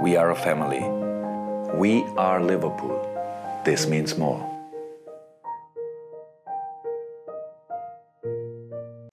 We are a family. We are Liverpool. This means more.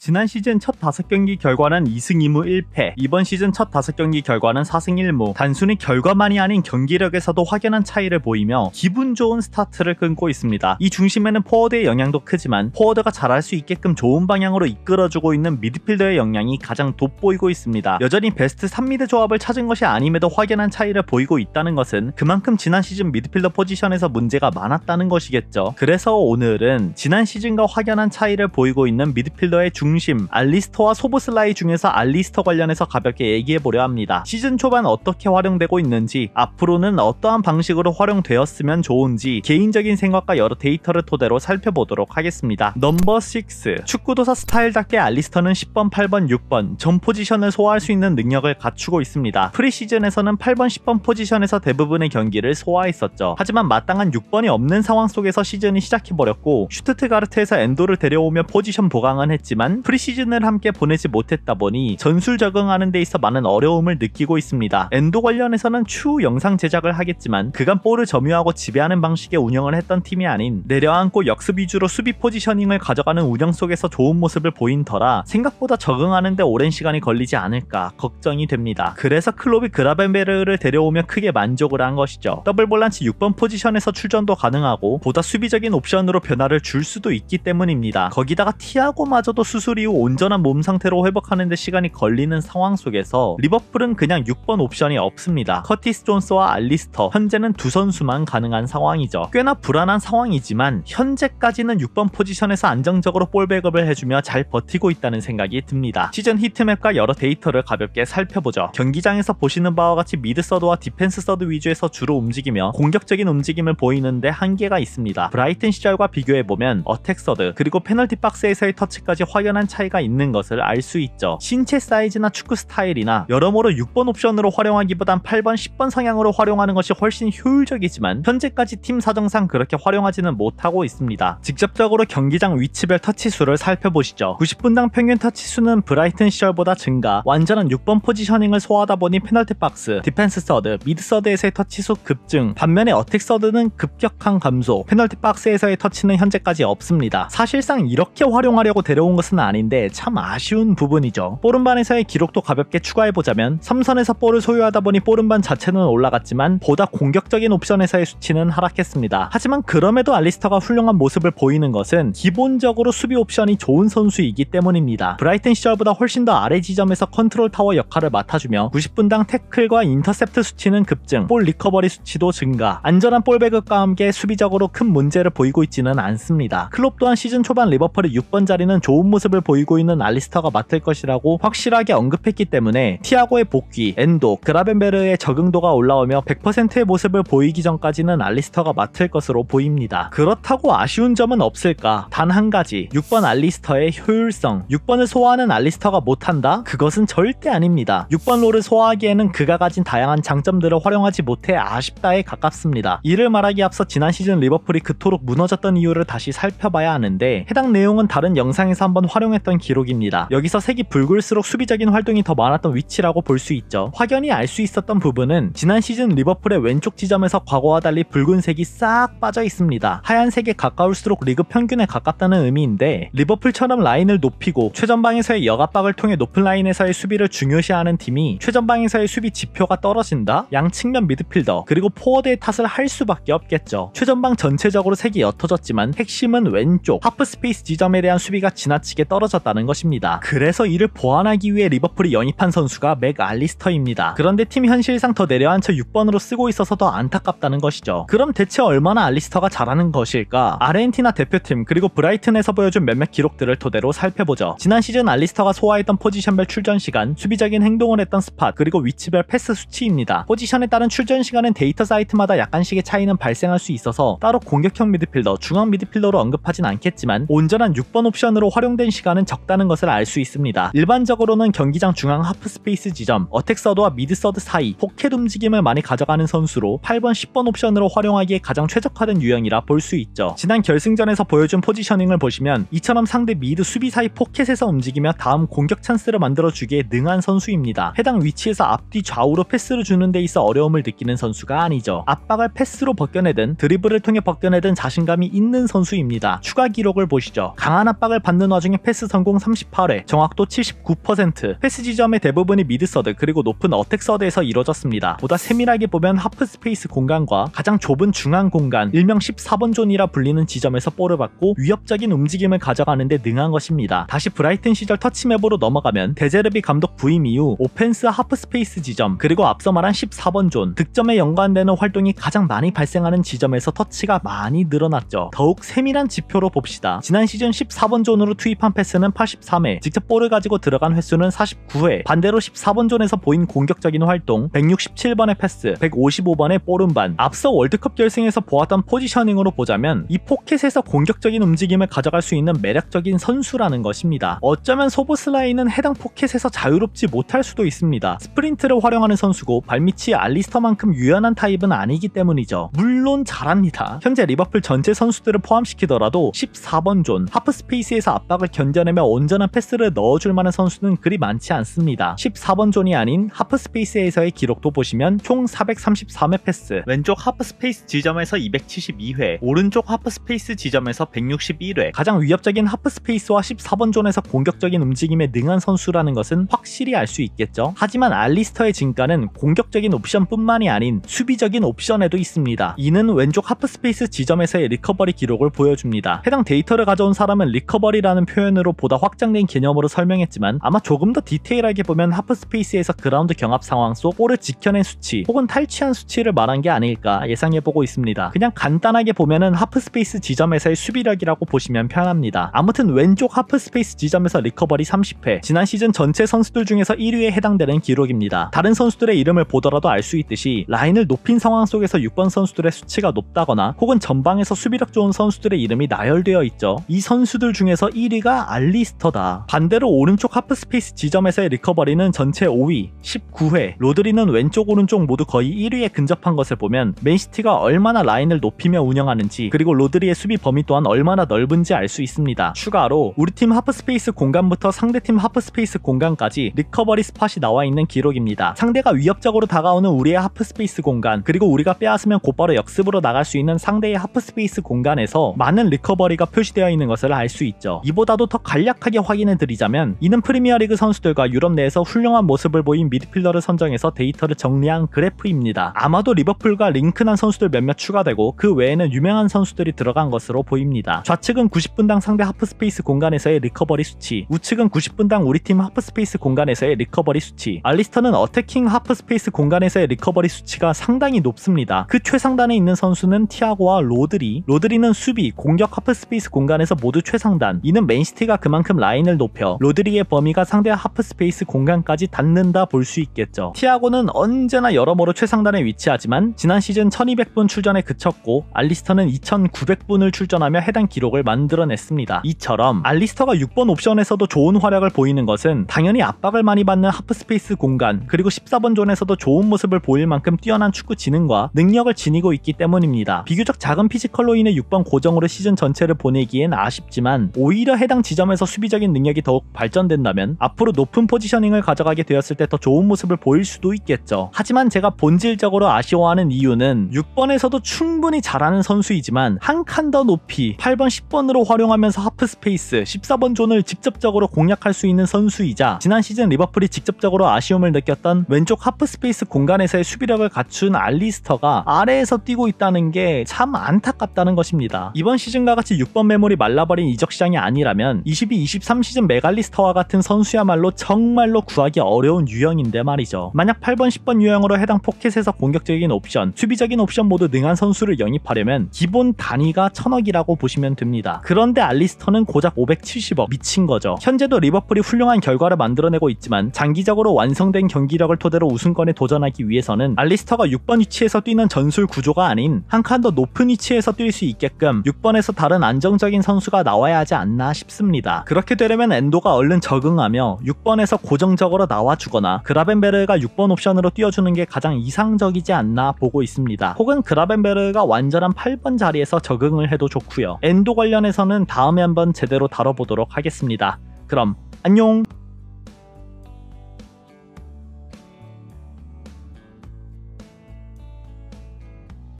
지난 시즌 첫 5경기 결과는 2승 2무 1패, 이번 시즌 첫 5경기 결과는 4승 1무. 단순히 결과만이 아닌 경기력에서도 확연한 차이를 보이며 기분 좋은 스타트를 끊고 있습니다. 이 중심에는 포워드의 영향도 크지만 포워드가 잘할 수 있게끔 좋은 방향으로 이끌어주고 있는 미드필더의 역량이 가장 돋보이고 있습니다. 여전히 베스트 3미드 조합을 찾은 것이 아님에도 확연한 차이를 보이고 있다는 것은 그만큼 지난 시즌 미드필더 포지션에서 문제가 많았다는 것이겠죠. 그래서 오늘은 지난 시즌과 확연한 차이를 보이고 있는 미드필더의 중심 알리스터와 소보슬라이 중에서 알리스터 관련해서 가볍게 얘기해보려 합니다. 시즌 초반 어떻게 활용되고 있는지, 앞으로는 어떠한 방식으로 활용되었으면 좋은지 개인적인 생각과 여러 데이터를 토대로 살펴보도록 하겠습니다. 넘버 6. 축구도사 스타일답게 알리스터는 10번, 8번, 6번 전 포지션을 소화할 수 있는 능력을 갖추고 있습니다. 프리시즌에서는 8번, 10번 포지션에서 대부분의 경기를 소화했었죠. 하지만 마땅한 6번이 없는 상황 속에서 시즌이 시작해버렸고 슈투트가르트에서 엔도를 데려오며 포지션 보강은 했지만 프리시즌을 함께 보내지 못했다 보니 전술 적응하는 데 있어 많은 어려움을 느끼고 있습니다. 엔도 관련해서는 추후 영상 제작을 하겠지만 그간 볼을 점유하고 지배하는 방식의 운영을 했던 팀이 아닌 내려앉고 역습 위주로 수비 포지셔닝을 가져가는 운영 속에서 좋은 모습을 보인 터라 생각보다 적응하는 데 오랜 시간이 걸리지 않을까 걱정이 됩니다. 그래서 클롭이 그라벤베르를 데려오며 크게 만족을 한 것이죠. 더블 볼란치 6번 포지션에서 출전도 가능하고 보다 수비적인 옵션으로 변화를 줄 수도 있기 때문입니다. 거기다가 티아고마저도 수술 이후 온전한 몸 상태로 회복하는 데 시간이 걸리는 상황 속에서 리버풀은 그냥 6번 옵션이 없습니다. 커티스 존스와 알리스터, 현재는 두 선수만 가능한 상황이죠. 꽤나 불안한 상황이지만 현재까지는 6번 포지션에서 안정적으로 볼백업을 해주며 잘 버티고 있다는 생각이 듭니다. 시즌 히트맵과 여러 데이터를 가볍게 살펴보죠. 경기장에서 보시는 바와 같이 미드 서드와 디펜스 서드 위주에서 주로 움직이며 공격적인 움직임을 보이는데 한계가 있습니다. 브라이튼 시절과 비교해보면 어택 서드 그리고 페널티 박스에서의 터치까지 확연한 차이가 있는 것을 알 수 있죠. 신체 사이즈나 축구 스타일이나 여러모로 6번 옵션으로 활용하기보단 8번, 10번 성향으로 활용하는 것이 훨씬 효율적이지만 현재까지 팀 사정상 그렇게 활용하지는 못하고 있습니다. 직접적으로 경기장 위치별 터치 수를 살펴보시죠. 90분당 평균 터치 수는 브라이튼 시절보다 증가, 완전한 6번 포지셔닝을 소화하다 보니 페널티 박스, 디펜스 서드, 미드 서드에서의 터치 수 급증, 반면에 어택 서드는 급격한 감소, 페널티 박스에서의 터치는 현재까지 없습니다. 사실상 이렇게 활용하려고 데려온 것은 아닌데 참 아쉬운 부분이죠. 볼음반에서의 기록도 가볍게 추가해보자면 3선에서 볼을 소유하다 보니 볼음반 자체는 올라갔지만 보다 공격적인 옵션에서의 수치는 하락했습니다. 하지만 그럼에도 알리스터가 훌륭한 모습을 보이는 것은 기본적으로 수비 옵션이 좋은 선수이기 때문입니다. 브라이튼 시절보다 훨씬 더 아래 지점에서 컨트롤 타워 역할을 맡아주며 90분당 태클과 인터셉트 수치는 급증, 볼 리커버리 수치도 증가, 안전한 볼백업과 함께 수비적으로 큰 문제를 보이고 있지는 않습니다. 클롭 또한 시즌 초반 리버풀의 6번 자리는 좋은 모습을 보이고 있는 알리스터가 맡을 것이라고 확실하게 언급했기 때문에 티아고의 복귀, 엔도, 그라벤베르의 적응도가 올라오며 100%의 모습을 보이기 전까지는 알리스터가 맡을 것으로 보입니다. 그렇다고 아쉬운 점은 없을까? 단 한 가지, 6번 알리스터의 효율성. 6번을 소화하는 알리스터가 못한다? 그것은 절대 아닙니다. 6번 롤을 소화하기에는 그가 가진 다양한 장점들을 활용하지 못해 아쉽다에 가깝습니다. 이를 말하기 앞서 지난 시즌 리버풀이 그토록 무너졌던 이유를 다시 살펴봐야 하는데 해당 내용은 다른 영상에서 한번 활용했던 기록입니다. 여기서 색이 붉을수록 수비적인 활동이 더 많았던 위치라고 볼 수 있죠. 확연히 알 수 있었던 부분은 지난 시즌 리버풀의 왼쪽 지점에서 과거와 달리 붉은색이 싹 빠져 있습니다. 하얀색에 가까울수록 리그 평균에 가깝다는 의미인데 리버풀처럼 라인을 높이고 최전방에서의 역압박을 통해 높은 라인에서의 수비를 중요시하는 팀이 최전방에서의 수비 지표가 떨어진다? 양측면 미드필더 그리고 포워드의 탓을 할 수밖에 없겠죠. 최전방 전체적으로 색이 옅어졌지만 핵심은 왼쪽 하프 스페이스 지점에 대한 수비가 지나치게 떨어졌다는 것입니다. 그래서 이를 보완하기 위해 리버풀이 영입한 선수가 맥 알리스터입니다. 그런데 팀 현실상 더 내려앉혀 6번으로 쓰고 있어서 더 안타깝다는 것이죠. 그럼 대체 얼마나 알리스터가 잘하는 것일까? 아르헨티나 대표팀 그리고 브라이튼에서 보여준 몇몇 기록들을 토대로 살펴보죠. 지난 시즌 알리스터가 소화했던 포지션별 출전 시간, 수비적인 행동을 했던 스팟, 그리고 위치별 패스 수치입니다. 포지션에 따른 출전 시간은 데이터 사이트마다 약간씩의 차이는 발생할 수 있어서 따로 공격형 미드필더, 중앙 미드필더로 언급하진 않겠지만 온전한 6번 옵션으로 활용된 시간 시간은 적다는 것을 알 수 있습니다. 일반적으로는 경기장 중앙 하프스페이스 지점, 어택서드와 미드서드 사이 포켓 움직임을 많이 가져가는 선수로 8번, 10번 옵션으로 활용하기에 가장 최적화된 유형이라 볼 수 있죠. 지난 결승전에서 보여준 포지셔닝을 보시면 이처럼 상대 미드 수비 사이 포켓에서 움직이며 다음 공격 찬스를 만들어주기에 능한 선수입니다. 해당 위치에서 앞뒤 좌우로 패스를 주는 데 있어 어려움을 느끼는 선수가 아니죠. 압박을 패스로 벗겨내든 드리블을 통해 벗겨내든 자신감이 있는 선수입니다. 추가 기록을 보시죠. 강한 압박을 받는 와중에 패스 성공 38회, 정확도 79%, 패스 지점의 대부분이 미드서드 그리고 높은 어택서드에서 이루어졌습니다. 보다 세밀하게 보면 하프스페이스 공간과 가장 좁은 중앙 공간, 일명 14번 존이라 불리는 지점에서 볼을 받고 위협적인 움직임을 가져가는데 능한 것입니다. 다시 브라이튼 시절 터치맵으로 넘어가면 데제르비 감독 부임 이후 오펜스 하프스페이스 지점 그리고 앞서 말한 14번 존, 득점에 연관되는 활동이 가장 많이 발생하는 지점에서 터치가 많이 늘어났죠. 더욱 세밀한 지표로 봅시다. 지난 시즌 14번 존으로 투입한 패스는 83회, 직접 볼을 가지고 들어간 횟수는 49회, 반대로 14번 존에서 보인 공격적인 활동 167번의 패스, 155번의 볼 운반. 앞서 월드컵 결승에서 보았던 포지셔닝으로 보자면 이 포켓에서 공격적인 움직임을 가져갈 수 있는 매력적인 선수라는 것입니다. 어쩌면 소보슬라이는 해당 포켓에서 자유롭지 못할 수도 있습니다. 스프린트를 활용하는 선수고 발밑이 알리스터만큼 유연한 타입은 아니기 때문이죠. 물론 잘합니다. 현재 리버풀 전체 선수들을 포함시키더라도 14번 존, 하프스페이스에서 압박을 견뎌내며 온전한 패스를 넣어줄 만한 선수는 그리 많지 않습니다. 14번 존이 아닌 하프스페이스에서의 기록도 보시면 총 433회 패스, 왼쪽 하프스페이스 지점에서 272회, 오른쪽 하프스페이스 지점에서 161회, 가장 위협적인 하프스페이스와 14번 존에서 공격적인 움직임에 능한 선수라는 것은 확실히 알 수 있겠죠. 하지만 알리스터의 진가는 공격적인 옵션뿐만이 아닌 수비적인 옵션에도 있습니다. 이는 왼쪽 하프스페이스 지점에서의 리커버리 기록을 보여줍니다. 해당 데이터를 가져온 사람은 리커버리라는 표현으로 보다 확장된 개념으로 설명했지만 아마 조금 더 디테일하게 보면 하프스페이스에서 그라운드 경합 상황 속 볼을 지켜낸 수치 혹은 탈취한 수치를 말한 게 아닐까 예상해보고 있습니다. 그냥 간단하게 보면은 하프스페이스 지점에서의 수비력이라고 보시면 편합니다. 아무튼 왼쪽 하프스페이스 지점에서 리커버리 30회, 지난 시즌 전체 선수들 중에서 1위에 해당되는 기록입니다. 다른 선수들의 이름을 보더라도 알 수 있듯이 라인을 높인 상황 속에서 6번 선수들의 수치가 높다거나 혹은 전방에서 수비력 좋은 선수들의 이름이 나열되어 있죠. 이 선수들 중에서 1위가 알리스터다. 반대로 오른쪽 하프스페이스 지점에서의 리커버리는 전체 5위, 19회, 로드리는 왼쪽 오른쪽 모두 거의 1위에 근접한 것을 보면 맨시티가 얼마나 라인을 높이며 운영하는지 그리고 로드리의 수비 범위 또한 얼마나 넓은지 알 수 있습니다. 추가로 우리 팀 하프스페이스 공간부터 상대팀 하프스페이스 공간까지 리커버리 스팟이 나와 있는 기록입니다. 상대가 위협적으로 다가오는 우리의 하프스페이스 공간 그리고 우리가 빼앗으면 곧바로 역습으로 나갈 수 있는 상대의 하프스페이스 공간에서 많은 리커버리가 표시되어 있는 것을 알 수 있죠. 이보다도 더 간략하게 확인해 드리자면 이는 프리미어리그 선수들과 유럽 내에서 훌륭한 모습을 보인 미드필더를 선정해서 데이터를 정리한 그래프입니다. 아마도 리버풀과 링크난 선수들 몇몇 추가되고 그 외에는 유명한 선수들이 들어간 것으로 보입니다. 좌측은 90분당 상대 하프스페이스 공간에서의 리커버리 수치, 우측은 90분당 우리 팀 하프스페이스 공간에서의 리커버리 수치. 알리스터는 어태킹 하프스페이스 공간에서의 리커버리 수치가 상당히 높습니다. 그 최상단에 있는 선수는 티아고와 로드리는 수비, 공격 하프스페이스 공간에서 모두 최상단. 이는 맨시티가 그만큼 라인을 높여 로드리의 범위가 상대 하프스페이스 공간까지 닿는다 볼 수 있겠죠. 티아고는 언제나 여러모로 최상단에 위치하지만 지난 시즌 1200분 출전에 그쳤고 알리스터는 2900분을 출전하며 해당 기록을 만들어냈습니다. 이처럼 알리스터가 6번 옵션에서도 좋은 활약을 보이는 것은 당연히 압박을 많이 받는 하프스페이스 공간 그리고 14번 존에서도 좋은 모습을 보일 만큼 뛰어난 축구 지능과 능력을 지니고 있기 때문입니다. 비교적 작은 피지컬로 인해 6번 고정으로 시즌 전체를 보내기엔 아쉽지만 오히려 해당 지점에서 수비적인 능력이 더욱 발전된다면 앞으로 높은 포지셔닝을 가져가게 되었을 때 더 좋은 모습을 보일 수도 있겠죠. 하지만 제가 본질적으로 아쉬워하는 이유는 6번에서도 충분히 잘하는 선수이지만 한 칸 더 높이 8번 10번으로 활용하면서 하프스페이스 14번 존을 직접적으로 공략할 수 있는 선수이자 지난 시즌 리버풀이 직접적으로 아쉬움을 느꼈던 왼쪽 하프스페이스 공간에서의 수비력을 갖춘 알리스터가 아래에서 뛰고 있다는 게 참 안타깝다는 것입니다. 이번 시즌과 같이 6번 매물이 말라버린 이적 시장이 아니라면 22-23 시즌 맥알리스터와 같은 선수야말로 정말로 구하기 어려운 유형인데 말이죠. 만약 8번 10번 유형으로 해당 포켓에서 공격적인 옵션, 수비적인 옵션 모두 능한 선수를 영입하려면 기본 단위가 1000억이라고 보시면 됩니다. 그런데 알리스터는 고작 570억, 미친 거죠. 현재도 리버풀이 훌륭한 결과를 만들어내고 있지만 장기적으로 완성된 경기력을 토대로 우승권에 도전하기 위해서는 알리스터가 6번 위치에서 뛰는 전술 구조가 아닌 한 칸 더 높은 위치에서 뛸 수 있게끔 6번에서 다른 안정적인 선수가 나와야 하지 않나 싶습니다. 합니다. 그렇게 되려면 엔도가 얼른 적응하며 6번에서 고정적으로 나와주거나 그라벤베르가 6번 옵션으로 띄워주는 게 가장 이상적이지 않나 보고 있습니다. 혹은 그라벤베르가 완전한 8번 자리에서 적응을 해도 좋고요. 엔도 관련해서는 다음에 한번 제대로 다뤄보도록 하겠습니다. 그럼 안녕!